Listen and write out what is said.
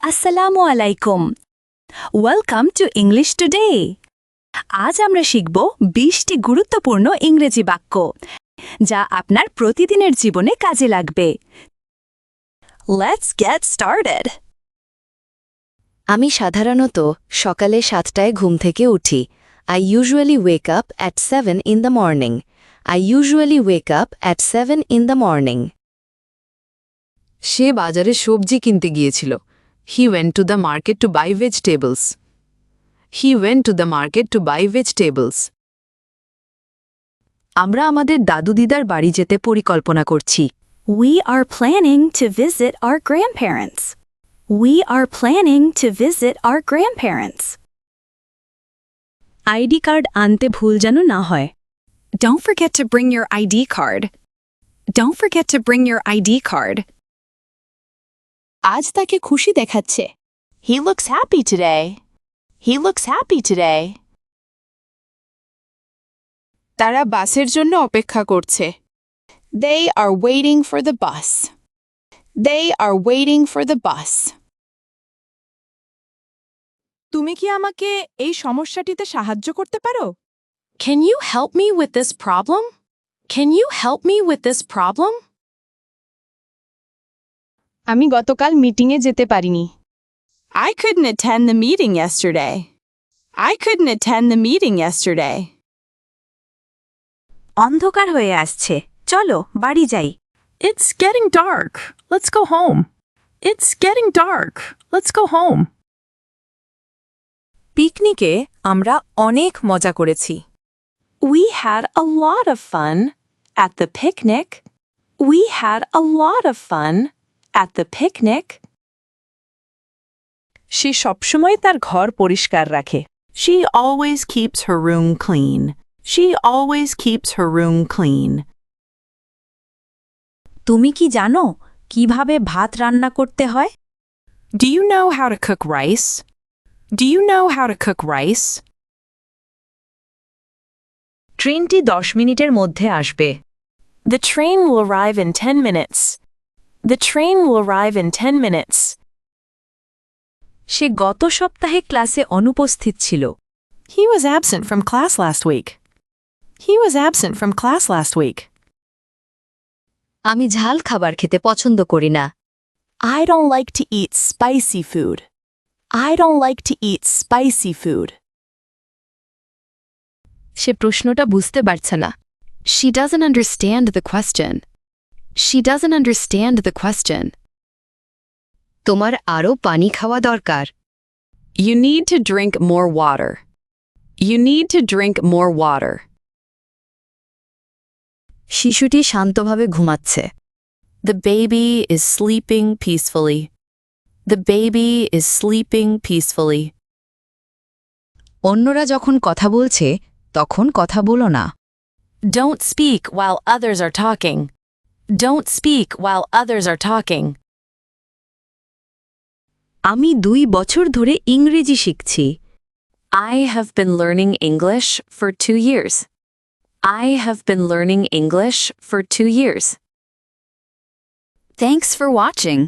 আসসালামু আলাইকুম। Welcome to English today. আজ আমরা শিখব 20টি গুরুত্বপূর্ণ ইংরেজি বাক্য যা আপনার প্রতিদিনের জীবনে কাজে লাগবে। Let's get started. আমি সাধারণত সকালে 7টায় ঘুম থেকে উঠি। I usually wake up at 7 in the morning. I usually wake up at 7 in the morning. সে বাজারে সবজি কিনতে গিয়েছিল। He went to the market to buy vegetables. He went to the market to buy vegetables. আমরা আমাদের দাদু দিদার বাড়ি যেতে পরিকল্পনা করছি। We are planning to visit our grandparents. We are planning to visit our grandparents. ID card আনতে ভুল যেন না হয়। Don't forget to bring your ID card. Don't forget to bring your ID card. আজ তাকে খুশি দেখাচ্ছে। He looks happy today. He looks happy today. তারা বাসের জন্য অপেক্ষা করছে। They are waiting for the bus. They are waiting for the bus. তুমি কি আমাকে এই সমস্যাটিতে সাহায্য করতে পারো? Can you help me with this problem? Can you help me with this problem? আমি গতকাল মিটিংয়ে যেতে পারিনি। I couldn't attend the meeting yesterday. I couldn't attend the meeting yesterday. অন্ধকার হয়ে আসছে, চলো বাড়ি যাই। It's getting dark. Let's go home. It's getting dark. Let's go home. পিকনিকে আমরা অনেক মজা করেছি। We had a lot of fun at the picnic. We had a lot of fun at the picnic. সে সবসময় তার ঘর পরিষ্কার রাখে। She always keeps her room clean. She always keeps her room clean. তুমি কি জানো কিভাবে ভাত রান্না করতে হয়? Do you know how to cook rice? Do you know how to cook rice? ট্রেনটি 10 মিনিটের মধ্যে আসবে। The train will arrive in 10 minutes. The train will arrive in 10 minutes. সে গত সপ্তাহে ক্লাসে অনুপস্থিত ছিল। He was absent from class last week. He was absent from class last week. আমি ঝাল খাবার খেতে পছন্দ করি না। I don't like to eat spicy food. I don't like to eat spicy food. সে প্রশ্নটা বুঝতে পারছে না। She doesn't understand the question. She doesn't understand the question. তোমার আরো পানি খাওয়া দরকার। You need to drink more water. You need to drink more water. শিশুটি শান্তভাবে ঘুমাচ্ছে। The baby is sleeping peacefully. The baby is sleeping peacefully. অন্যরা যখন কথা বলছে তখন কথা বলো না। Don't speak while others are talking. Don't speak while others are talking. আমি 2 বছর ধরে ইংরেজি শিখছি। I have been learning English for 2 years. I have been learning English for 2 years. Thanks for watching.